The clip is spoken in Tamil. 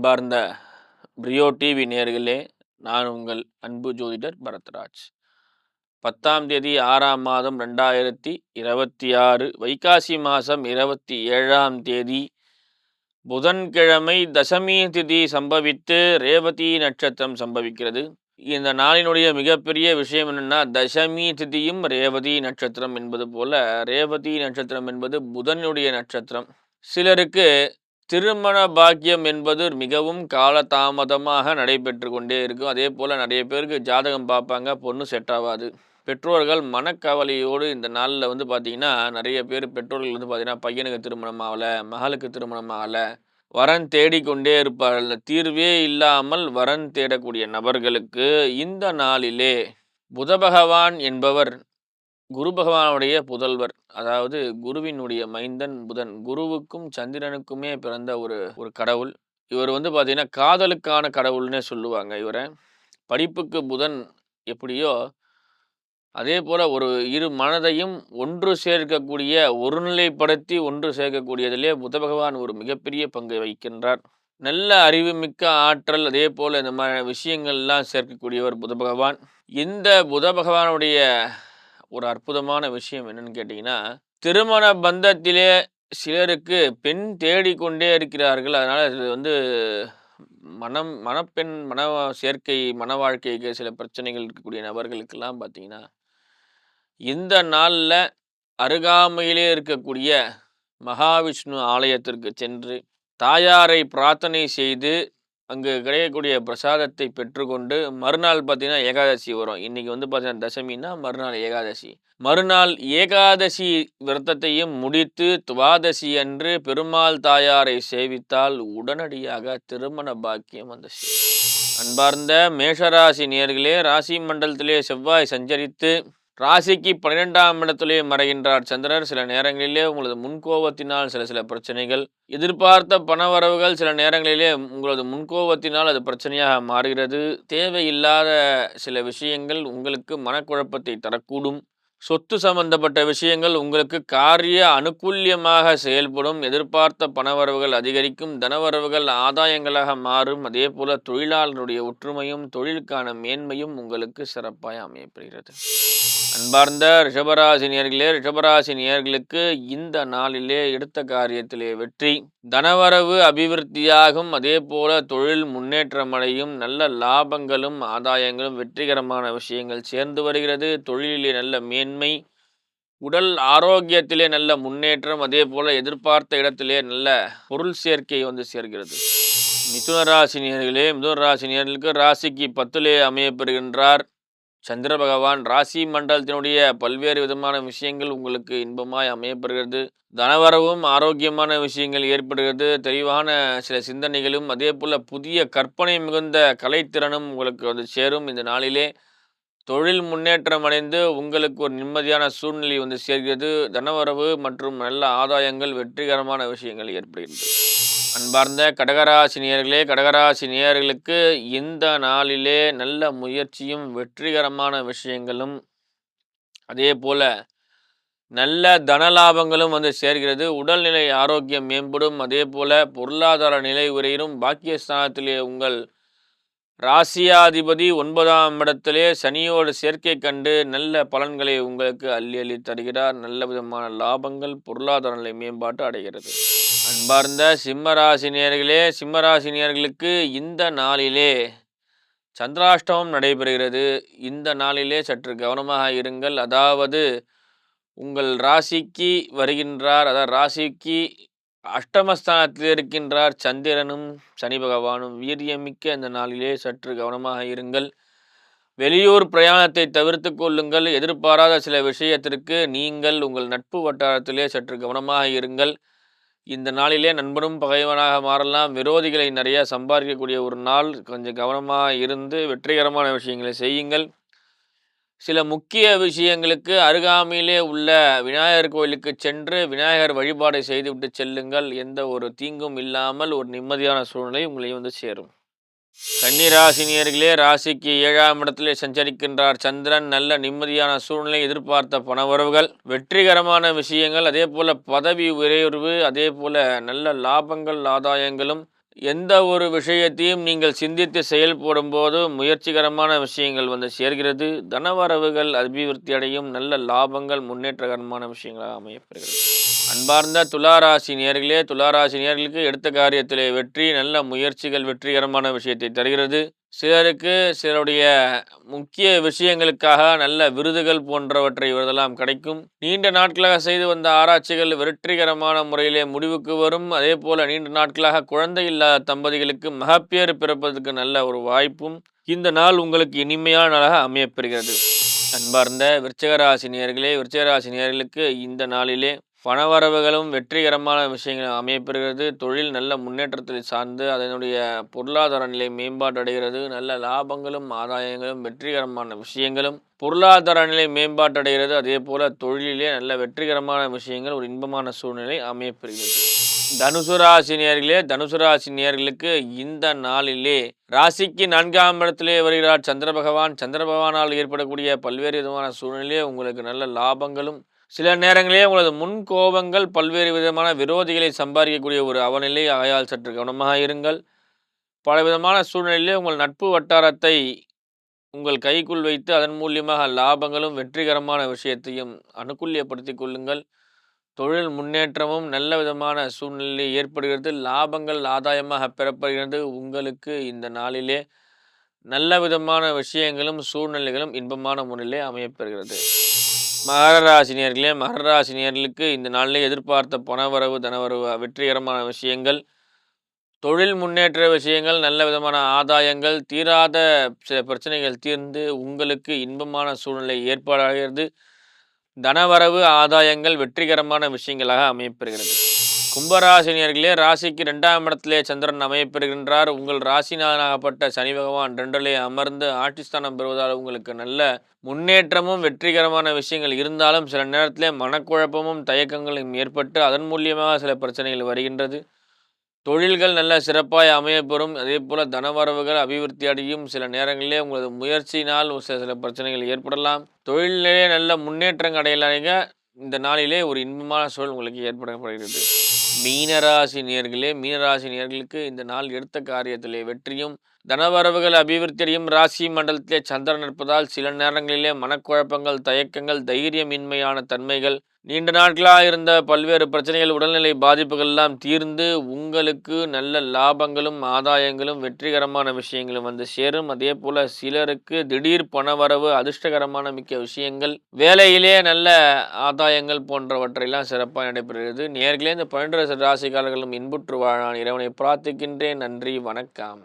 அன்பார்ந்த பிரியோ டிவி நேயர்களே, நான் உங்கள் அன்பு ஜோதிடர் பரத்ராஜ். 10ஆம் தேதி 6ஆம் மாதம் 2026 வைகாசி மாதம் 27ஆம் தேதி புதன்கிழமை தசமி திதி சம்பவித்து ரேவதி நட்சத்திரம் சம்பவிக்கிறது. இந்த நாளினுடைய மிகப்பெரிய விஷயம் என்னென்னா, தசமி திதியும் ரேவதி நட்சத்திரம் என்பது போல ரேவதி நட்சத்திரம் என்பது புதனுடைய நட்சத்திரம். சிலருக்கு திருமண பாக்கியம் என்பது மிகவும் காலதாமதமாக நடைபெற்று கொண்டே இருக்கும். அதே போல் நிறைய பேருக்கு ஜாதகம் பார்ப்பாங்க, பொண்ணு செட் ஆகாது. பெற்றோர்கள் மனக்கவலையோடு இந்த நாளில் பார்த்திங்கன்னா, நிறைய பேர் பெற்றோர்கள் பார்த்திங்கன்னா பையனுக்கு திருமணம் ஆகலை, மகளுக்கு திருமணம் ஆகலை, வரன் தேடிக்கொண்டே இருப்பார்கள். தீர்வே இல்லாமல் வரன் தேடக்கூடிய நபர்களுக்கு இந்த நாளிலே புத பகவான் என்பவர் குரு பகவானுடைய புதல்வர், அதாவது குருவினுடைய மைந்தன் புதன். குருவுக்கும் சந்திரனுக்குமே பிறந்த ஒரு கடவுள். இவர் பார்த்தீங்கன்னா காதலுக்கான கடவுள்னே சொல்லுவாங்க இவரை. படிப்புக்கு புதன் எப்படியோ அதே போல் ஒரு இரு மனதையும் ஒன்று சேர்க்கக்கூடிய, ஒருநிலைப்படுத்தி ஒன்று சேர்க்கக்கூடியதிலே புத பகவான் ஒரு மிகப்பெரிய பங்கை வகிக்கின்றார். நல்ல அறிவுமிக்க ஆற்றல், அதே போல் இந்த மாதிரி விஷயங்கள்லாம் சேர்க்கக்கூடியவர் புத பகவான். இந்த புத பகவானுடைய ஒரு அற்புதமான விஷயம் என்னன்னு கேட்டிங்கன்னா, திருமண பந்தத்திலே சிலருக்கு பெண் தேடிக்கொண்டே இருக்கிறார்கள். அதனால் இது மணப்பெண் சேர்க்கை, மன வாழ்க்கைக்கு சில பிரச்சனைகள் இருக்கக்கூடிய நபர்களுக்கெல்லாம் பார்த்திங்கன்னா, இந்த நாளில் அருகாமையிலே இருக்கக்கூடிய மகாவிஷ்ணு ஆலயத்திற்கு சென்று தாயாரை பிரார்த்தனை செய்து அங்கு கிடைக்கக்கூடிய பிரசாதத்தை பெற்றுக்கொண்டு, மறுநாள் பார்த்திங்கன்னா ஏகாதசி வரும். இன்றைக்கி பார்த்திங்கன்னா தசமின்னா மறுநாள் ஏகாதசி. மறுநாள் ஏகாதசி விரதத்தையும் முடித்து துவாதசி அன்று பெருமாள் தாயாரை சேவித்தால் உடனடியாக திருமண பாக்கியம் அன்பார்ந்த மேஷராசி நேயர்களே, ராசி மண்டலத்திலே செவ்வாய் சஞ்சரித்து ராசிக்கு 12ஆம் இடத்திலே மறைகின்றார் சந்திரர். சில நேரங்களிலே உங்களது முன்கோபத்தினால் சில பிரச்சனைகள், எதிர்பார்த்த பணவரவுகள் சில நேரங்களிலே உங்களது முன்கோபத்தினால் அது பிரச்சனையாக மாறுகிறது. தேவையில்லாத சில விஷயங்கள் உங்களுக்கு மனக்குழப்பத்தை தரக்கூடும். சொத்து சம்பந்தப்பட்ட விஷயங்கள் உங்களுக்கு காரிய அனுகூல்யமாக செயல்படும். எதிர்பார்த்த பணவரவுகள் அதிகரிக்கும், தனவரவுகள் ஆதாயங்களாக மாறும். அதே போல தொழிலாளருடைய ஒற்றுமையும் தொழிலுக்கான மேன்மையும் உங்களுக்கு சிறப்பாக அமையப்படுகிறது. அன்பார்ந்த ரிஷபராசி நேயர்களே, ரிஷபராசி நேயர்களுக்கு இந்த நாளிலே எடுத்த காரியத்திலே வெற்றி, தனவரவு அபிவிருத்தியாகும். அதே போல தொழில் முன்னேற்றமடையும். நல்ல லாபங்களும் ஆதாயங்களும் வெற்றிகரமான விஷயங்கள் சேர்ந்து வருகிறது. தொழிலிலே நல்ல மேன்மை, உடல் ஆரோக்கியத்திலே நல்ல முன்னேற்றம், அதே போல எதிர்பார்த்த இடத்திலே நல்ல பொருள் சேர்க்கை சேர்கிறது. மிதுனராசி நேயர்களே, மிதுனராசி நேயர்களுக்கு ராசிக்கு 10லே அமையப்பெறுகின்றார் சந்திர பகவான். ராசி மண்டலத்தினுடைய பல்வேறு விதமான விஷயங்கள் உங்களுக்கு இன்பமாய் அமையப்படுகிறது. தனவரவும் ஆரோக்கியமான விஷயங்கள் ஏற்படுகிறது. தெளிவான சில சிந்தனைகளும் அதே போல் புதிய கற்பனை மிகுந்த கலைத்திறனும் உங்களுக்கு சேரும். இந்த நாளிலே தொழில் முன்னேற்றம் அடைந்து உங்களுக்கு ஒரு நிம்மதியான சூழ்நிலை சேர்கிறது. தனவரவு மற்றும் நல்ல ஆதாயங்கள், வெற்றிகரமான விஷயங்கள் ஏற்படுகிறது. அன்பார்ந்த கடகராசி நேயர்களே, கடகராசி நேயர்களுக்கு இந்த நாளிலே நல்ல முயற்சியும் வெற்றிகரமான விஷயங்களும் அதே போல நல்ல தனலாபங்களும் சேர்கிறது. உடல்நிலை ஆரோக்கியம் மேம்படும். அதே போல பொருளாதார நிலை உயரும். பாக்கியஸ்தானத்திலே உங்கள் ராசியாதிபதி 9ஆம் இடத்திலே சனியோடு சேர்க்கை கண்டு நல்ல பலன்களை உங்களுக்கு அள்ளி தருகிறார். நல்ல விதமான லாபங்கள், பொருளாதார நிலை மேம்பாட்டு அடைகிறது. அன்பார்ந்த சிம்மராசி நேயர்களே, சிம்மராசி நேயர்களுக்கு இந்த நாளிலே சந்திராஷ்டமம் நடைபெறுகிறது. இந்த நாளிலே சற்று கவனமாக இருங்கள். அதாவது உங்கள் ராசிக்கு வருகின்றார், அதாவது ராசிக்கு அஷ்டமஸ்தானத்தில் இருக்கின்றார் சந்திரனும் சனி பகவானும். வீரியமிக்க இந்த நாளிலே சற்று கவனமாக இருங்கள். வெளியூர் பிரயாணத்தை தவிர்த்து கொள்ளுங்கள். எதிர்பாராத சில விஷயத்திற்கு நீங்கள் உங்கள் நட்பு வட்டாரத்திலே சற்று கவனமாக இருங்கள். இந்த நாளிலே நண்பனும் பகைவனாக மாறலாம். விரோதிகளை நிறைய சம்பாதிக்கக்கூடிய ஒரு நாள். கொஞ்சம் கவனமாக இருந்து வெற்றிகரமான விஷயங்களை செய்யுங்கள். சில முக்கிய விஷயங்களுக்கு அருகாமையிலே உள்ள விநாயகர் கோயிலுக்கு சென்று விநாயகர் வழிபாடை செய்துவிட்டு செல்லுங்கள். எந்த ஒரு தீங்கும் இல்லாமல் ஒரு நிம்மதியான சூழ்நிலை உங்களை சேரும். கன்னிராசி நேயர்களே, ராசிக்கு 7ஆம் இடத்திலே சஞ்சரிக்கின்றார் சந்திரன். நல்ல நிம்மதியான சூழ்நிலை, எதிர்பார்த்த பணவரவுகள், வெற்றிகரமான விஷயங்கள், அதே போல பதவி உயர்வு, அதே போல நல்ல லாபங்கள் ஆதாயங்களும் எந்த ஒரு விஷயத்தையும் நீங்கள் சிந்தித்து செயல்படும்போது முயற்சிகரமான விஷயங்கள் வந்து சேர்கிறது. தனவரவுகள் அபிவிருத்தி அடையும். நல்ல லாபங்கள் முன்னேற்றகரமான விஷயங்களாக அமையப்பெறுகிறது. அன்பார்ந்த துளாராசி நேயர்களே, துளாராசி நேயர்களுக்கு எடுத்த காரியத்திலே வெற்றி, நல்ல முயற்சிகள் வெற்றிகரமான விஷயத்தை தருகிறது. சிலருக்கு சிலருடைய முக்கிய விஷயங்களுக்காக நல்ல விருதுகள் போன்றவற்றை இதெல்லாம் கிடைக்கும். நீண்ட நாட்களாக செய்து வந்த ஆராய்ச்சிகள் வெற்றிகரமான முறையிலே முடிவுக்கு வரும். அதே போல நீண்ட நாட்களாக குழந்தை இல்லாத தம்பதிகளுக்கு மகப்பேறு பிறப்பதற்கு நல்ல ஒரு வாய்ப்பும் இந்த நாள் உங்களுக்கு இனிமையான நாளாக அமையப்பெறுகிறது. அன்பார்ந்த விருச்சிகராசி நேயர்களே, விருச்சிகராசி நேயர்களுக்கு இந்த நாளிலே பணவரவுகளும் வெற்றிகரமான விஷயங்கள் அமையப்பெறுகிறது. தொழில் நல்ல முன்னேற்றத்தில் சார்ந்து அதனுடைய பொருளாதார நிலை மேம்பாடு அடைகிறது. நல்ல லாபங்களும் ஆதாயங்களும் வெற்றிகரமான விஷயங்களும் பொருளாதார நிலை மேம்பாட்டு அடைகிறது. அதே போல தொழிலிலே நல்ல வெற்றிகரமான விஷயங்கள் ஒரு இன்பமான சூழ்நிலை அமையப்பெறுகிறது. தனுசு ராசி நேயர்களே, தனுசு ராசி நேயர்களுக்கு இந்த நாளிலே ராசிக்கு 4ஆம் இடத்திலே வருகிறார் சந்திர பகவான். சந்திர பகவானால் ஏற்படக்கூடிய பல்வேறு விதமான சூழ்நிலையே உங்களுக்கு நல்ல லாபங்களும் சில நேரங்களிலே உங்களது முன் கோபங்கள் பல்வேறு விதமான விரோதிகளை சம்பாதிக்கக்கூடிய ஒரு அவநிலை ஆயால் சற்று கவனமாக இருங்கள். பலவிதமான சூழ்நிலையிலே உங்கள் நட்பு வட்டாரத்தை உங்கள் கைக்குள் வைத்து அதன் மூலியமாக லாபங்களும் வெற்றிகரமான விஷயத்தையும் அனுகூல்யப்படுத்திக் கொள்ளுங்கள். தொழில் முன்னேற்றமும் நல்ல விதமான சூழ்நிலை ஏற்படுகிறது. லாபங்கள் ஆதாயமாக பெறப்படுகிறது. உங்களுக்கு இந்த நாளிலே நல்ல விதமான விஷயங்களும் சூழ்நிலைகளும் இன்பமான முறையிலே அமையப்பெறுகிறது. மகர ராசினியர்களே, மகர ராசினியர்களுக்கு இந்த நாளிலே எதிர்பார்த்த பணவரவு தனவரவு வெற்றிகரமான விஷயங்கள், தொழில் முன்னேற்ற விஷயங்கள், நல்ல விதமான ஆதாயங்கள், தீராத சில பிரச்சனைகள் தீர்ந்து உங்களுக்கு இன்பமான சூழ்நிலை ஏற்பாடாகிறது. தனவரவு ஆதாயங்கள் வெற்றிகரமான விஷயங்களாக அமையப்பெறுகிறது. கும்பராசினியர்களே, ராசிக்கு 2ஆம் இடத்திலே சந்திரன் அமையப்பெறுகின்றார். உங்கள் ராசிநாதனாகப்பட்ட சனி பகவான் 2லே அமர்ந்து ஆட்சிஸ்தானம் பெறுவதால் உங்களுக்கு நல்ல முன்னேற்றமும் வெற்றிகரமான விஷயங்கள் இருந்தாலும் சில நேரத்திலே மனக்குழப்பமும் தயக்கங்களும் ஏற்பட்டு அதன் மூலியமாக சில பிரச்சனைகள் வருகின்றது. தொழில்கள் நல்ல சிறப்பாய் அமையப்பெறும். அதே போல் தனவரவுகள் அபிவிருத்தி அடையும். சில நேரங்களிலே உங்களது முயற்சியினால் சில சில பிரச்சனைகள் ஏற்படலாம். தொழிலிலே நல்ல முன்னேற்றங்கள் அடையலாங்க. இந்த நாளிலே ஒரு இன்பமான சூழல் உங்களுக்கு ஏற்படப்படுகிறது. மீனராசி நேயர்களே, மீனராசி நேயர்களுக்கு இந்த நாள் எடுத்த காரியத்திலே வெற்றியும் தனவரவுகள் அபிவிருத்தியும் ராசி மண்டலத்திலே சந்திரன் இருப்பதால் சில நேரங்களிலே மனக்குழப்பங்கள், தயக்கங்கள், தைரியமின்மையான தன்மைகள், நீண்ட நாட்களாக இருந்த பல்வேறு பிரச்சனைகள், உடல்நிலை பாதிப்புகள் எல்லாம் தீர்ந்து உங்களுக்கு நல்ல லாபங்களும் ஆதாயங்களும் வெற்றிகரமான விஷயங்களும் வந்து சேரும். அதே போல சிலருக்கு திடீர் பணவரவு அதிர்ஷ்டகரமான மிக்க விஷயங்கள், வேலையிலே நல்ல ஆதாயங்கள் போன்றவற்றையெல்லாம் சிறப்பாக நடைபெறுகிறது. நேர்களே, இந்த 12 ராசிக்காரர்களும் இன்புற்று வாழ இறைவனை பிரார்த்திக்கின்றேன். நன்றி, வணக்கம்.